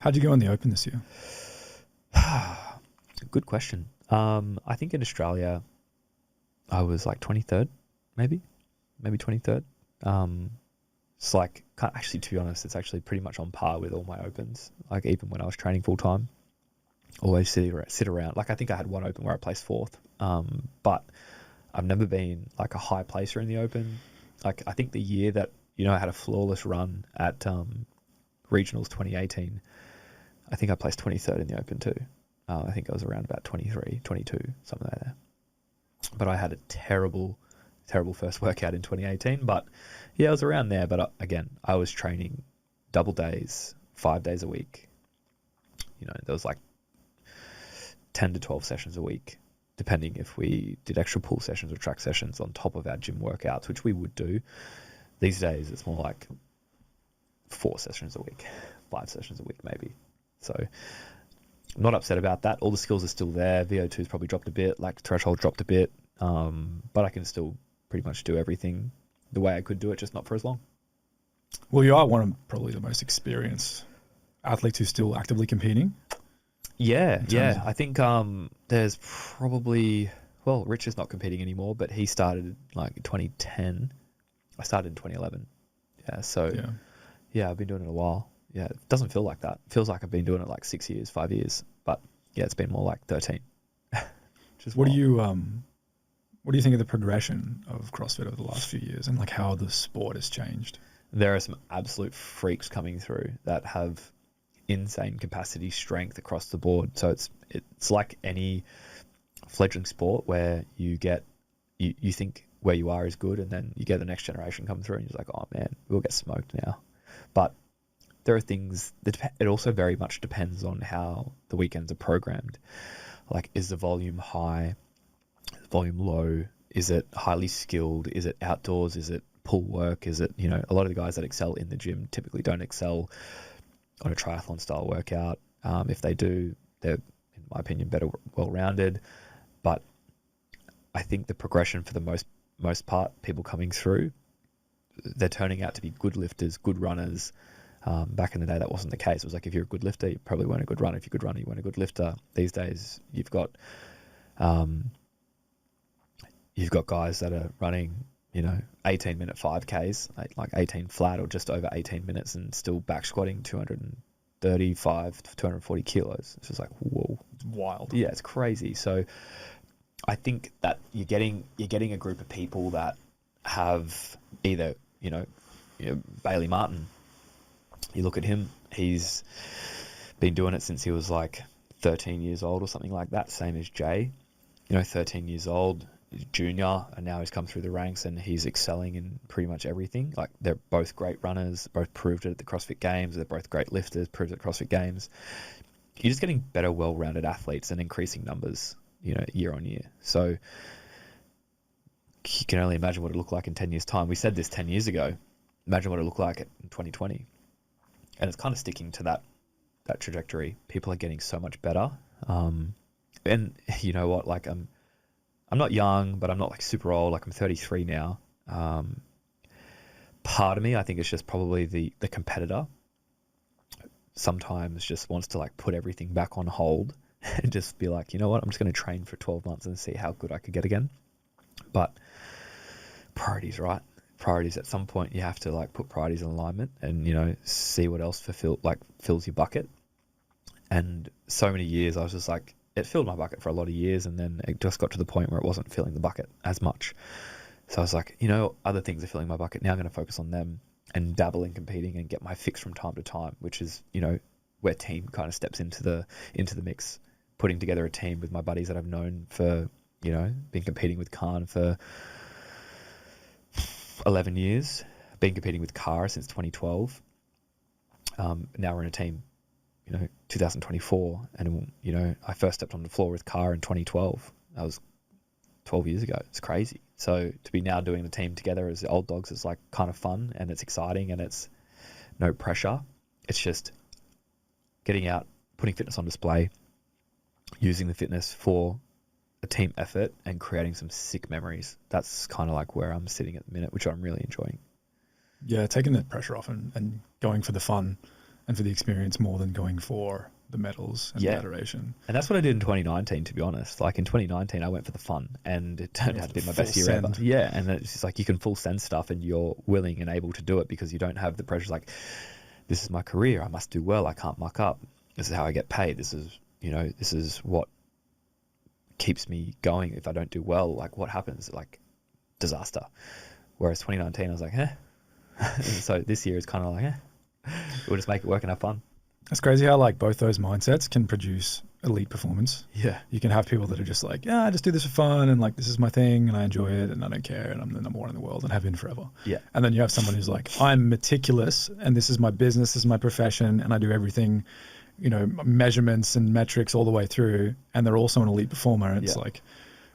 How'd you go in the Open this year? Good question. I think in Australia, I was like 23rd, maybe 23rd. It's like, actually, to be honest, it's actually pretty much on par with all my Opens. Like even when I was training full time, always sit around. Like I think I had one Open where I placed fourth, but I've never been like a high placer in the Open. Like I think the year that I had a flawless run at Regionals 2018, I think I placed 23rd in the Open too. I think I was around about 23, 22, something like that. But I had a terrible first workout in 2018. But yeah, I was around there. But again, I was training double days, 5 days a week. There was like 10 to 12 sessions a week, depending if we did extra pull sessions or track sessions on top of our gym workouts, which we would do. These days, it's more like 4 sessions a week, 5 sessions a week maybe. So I'm not upset about that. All the skills are still there. VO2's probably dropped a bit, like threshold dropped a bit, but I can still pretty much do everything the way I could do it, just not for as long. Well, you are one of probably the most experienced athletes who's still actively competing. Yeah. I think there's probably, well, Rich is not competing anymore, but he started like in 2010. I started in 2011. Yeah, so yeah, I've been doing it a while. Yeah, it doesn't feel like that. It feels like I've been doing it like 6 years, 5 years. But yeah, it's been more like 13. What do you think of the progression of CrossFit over the last few years and like how the sport has changed? There are some absolute freaks coming through that have insane capacity, strength across the board. So it's like any fledgling sport where you think where you are is good, and then you get the next generation come through and you're like, oh man, we'll get smoked now. But there are things that it also very much depends on how the weekends are programmed. Like, is the volume high? Is the volume low? Is it highly skilled? Is it outdoors? Is it pull work? Is it, a lot of the guys that excel in the gym typically don't excel on a triathlon style workout. If they do, they're, in my opinion, better, well-rounded. But I think the progression for the most part, people coming through, they're turning out to be good lifters, good runners. Back in the day, that wasn't the case. It was like, if you're a good lifter, you probably weren't a good runner. If you're a good runner, you weren't a good lifter. These days, you've got guys that are running, 18-minute 5Ks, like 18 flat or just over 18 minutes, and still back squatting 235 to 240 kilos. It's just like, whoa. It's wild. Yeah, it's crazy. So I think that you're getting a group of people that have either, Bailey Martin. You look at him, he's been doing it since he was like 13 years old or something like that, same as Jay. 13 years old, he's junior, and now he's come through the ranks and he's excelling in pretty much everything. Like, they're both great runners, both proved it at the CrossFit Games. They're both great lifters, proved it at CrossFit Games. You're just getting better, well-rounded athletes and increasing numbers, year on year. So you can only imagine what it looked like in 10 years' time. We said this 10 years ago. Imagine what it looked like in 2020. And it's kind of sticking to that trajectory. People are getting so much better. And you know what? Like, I'm not young, but I'm not like super old. Like, I'm 33 now. Part of me, I think it's just probably the competitor. Sometimes just wants to like put everything back on hold and just be like, you know what? I'm just going to train for 12 months and see how good I could get again. But priorities, right? Priorities. At some point, you have to like put priorities in alignment and see what else fills your bucket. And so many years, I was just like, it filled my bucket for a lot of years, and then it just got to the point where it wasn't filling the bucket as much. So I was like, other things are filling my bucket. Now I'm going to focus on them and dabble in competing and get my fix from time to time, which is where team kind of steps into the mix. Putting together a team with my buddies that I've known for been competing with Khan for 11 years, been competing with Kara since 2012. Now we're in a team, 2024. And, I first stepped on the floor with Kara in 2012. That was 12 years ago. It's crazy. So to be now doing the team together as the old dogs is like kind of fun, and it's exciting, and it's no pressure. It's just getting out, putting fitness on display, using the fitness for a team effort and creating some sick memories. That's kind of like where I'm sitting at the minute, which I'm really enjoying. Yeah, taking the pressure off and going for the fun and for the experience more than going for the medals and adoration. And that's what I did in 2019, to be honest. Like in 2019, I went for the fun, and it turned out to be my best year ever. Yeah, and it's just like you can full send stuff, and you're willing and able to do it because you don't have the pressures like, this is my career, I must do well, I can't muck up. This is how I get paid. This is what keeps me going. If I don't do well, like what happens? Like disaster. Whereas 2019, I was like, and so this year is kind of like, we'll just make it work and have fun. It's crazy how like both those mindsets can produce elite performance. Yeah. You can have people that are just like, yeah, I just do this for fun and like this is my thing and I enjoy it and I don't care and I'm the number one in the world and have been forever. Yeah. And then you have someone who's like, I'm meticulous and this is my business, this is my profession and I do everything, measurements and metrics all the way through, and they're also an elite performer. It's like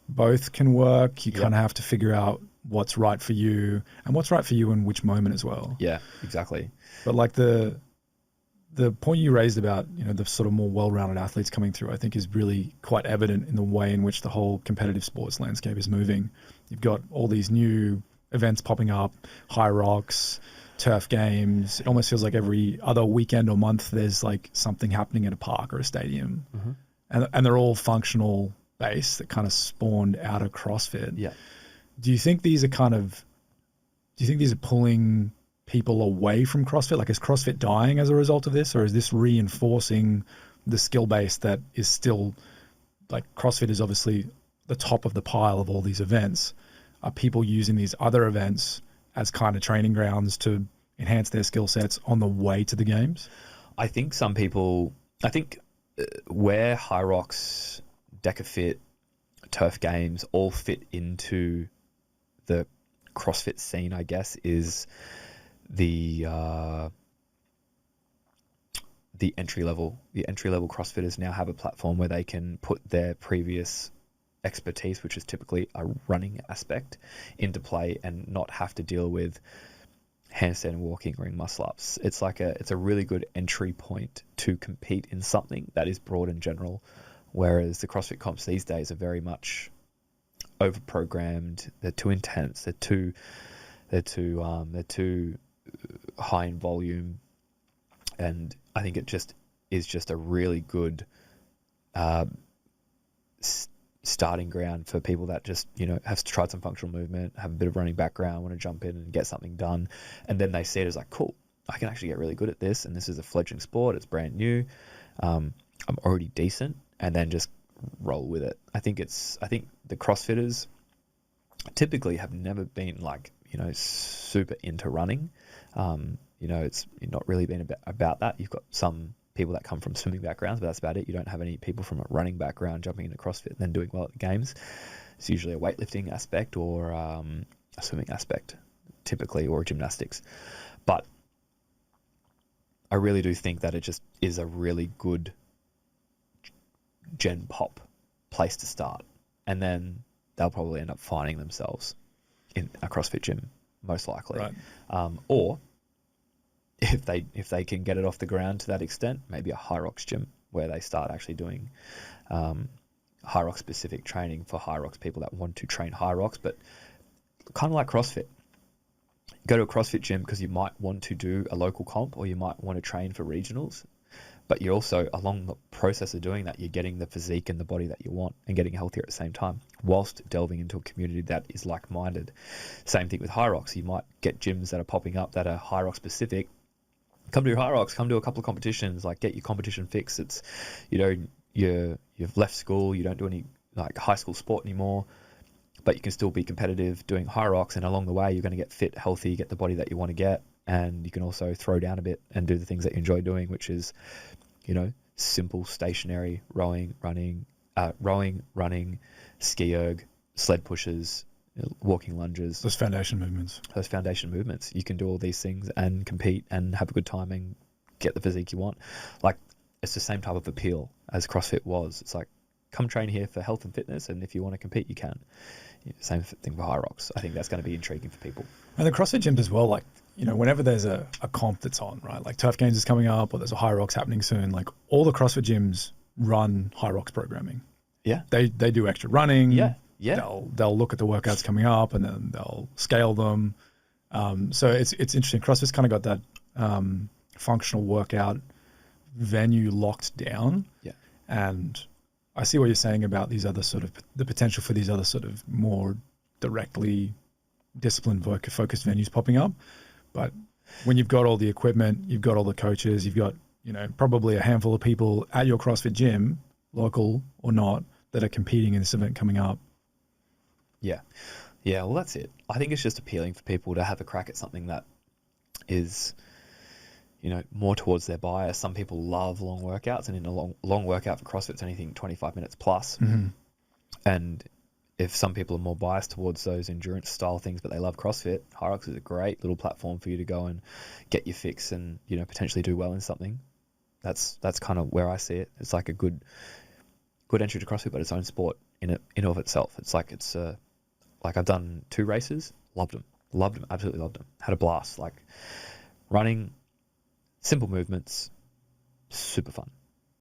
both can work. You kind of have to figure out what's right for you and what's right for you in which moment as well. Yeah, exactly. But like the point you raised about, the sort of more well-rounded athletes coming through, I think is really quite evident in the way in which the whole competitive sports landscape is moving. You've got all these new events popping up, Hyrox, turf games. It almost feels like every other weekend or month there's like something happening at a park or a stadium. Mm-hmm. And they're all functional based that kind of spawned out of CrossFit. Yeah. Do you think these are pulling people away from CrossFit? Like, is CrossFit dying as a result of this, or is this reinforcing the skill base that is still, like, CrossFit is obviously the top of the pile of all these events? Are people using these other events as kind of training grounds to enhance their skill sets on the way to the games? I think where Hyrox, DeKa.Fit, turf games all fit into the CrossFit scene, I guess, is the entry level. The entry level CrossFitters now have a platform where they can put their previous expertise, which is typically a running aspect, into play and not have to deal with handstand and walking, ring muscle ups. It's a really good entry point to compete in something that is broad and general, whereas the CrossFit comps these days are very much over-programmed. They're too intense. They're too high in volume, and I think it is just a really good starting ground for people that just have tried some functional movement, have a bit of running background, want to jump in and get something done, and then they see it as like, cool, I can actually get really good at this, and this is a fledgling sport, it's brand new, I'm already decent, and then just roll with it. I think the CrossFitters typically have never been like super into running. It's not really been about that. You've got some people that come from swimming backgrounds, but that's about it. You don't have any people from a running background jumping into CrossFit and then doing well at the games. It's usually a weightlifting aspect or a swimming aspect, typically, or gymnastics. But I really do think that it just is a really good gen pop place to start, and then they'll probably end up finding themselves in a CrossFit gym, most likely. Right. Or if they can get it off the ground to that extent, maybe a Hyrox gym where they start actually doing Hyrox specific training for Hyrox people that want to train Hyrox, but kind of like CrossFit. Go to a CrossFit gym because you might want to do a local comp or you might want to train for regionals, but you're also, along the process of doing that, you're getting the physique and the body that you want and getting healthier at the same time, whilst delving into a community that is like-minded. Same thing with Hyrox. You might get gyms that are popping up that are Hyrox specific. Come to Hyrox, come to a couple of competitions, like get your competition fix. It's, you've left school, you don't do any like high school sport anymore, but you can still be competitive doing Hyrox, and along the way you're going to get fit, healthy, get the body that you want to get, and you can also throw down a bit and do the things that you enjoy doing, which is, simple stationary rowing, running, ski erg, sled pushes, walking lunges. Those foundation movements. You can do all these things and compete and have a good time and get the physique you want. Like, it's the same type of appeal as CrossFit was. It's like, come train here for health and fitness, and if you want to compete, you can. Same thing for Hyrox. I think that's going to be intriguing for people. And the CrossFit gyms as well, like, whenever there's a comp that's on, right? Like Turf Games is coming up or there's a Hyrox happening soon, like all the CrossFit gyms run Hyrox programming. Yeah. They do extra running. Yeah. They'll look at the workouts coming up and then they'll scale them. So it's interesting. CrossFit's kind of got that functional workout venue locked down. Yeah. And I see what you're saying about these other sort of the potential for these other sort of more directly disciplined focused venues popping up. But when you've got all the equipment, you've got all the coaches, you've got, probably a handful of people at your CrossFit gym, local or not, that are competing in this event coming up. Yeah. Yeah, well, that's it. I think it's just appealing for people to have a crack at something that is, more towards their bias. Some people love long workouts, and in a long workout for CrossFit, it's anything 25 minutes plus. Mm-hmm. And if some people are more biased towards those endurance style things, but they love CrossFit, Hyrox is a great little platform for you to go and get your fix and, potentially do well in something. That's kind of where I see it. It's like a good entry to CrossFit, but its own sport in of itself. It's like I've done 2 races, loved them, absolutely loved them. Had a blast, like running, simple movements, super fun.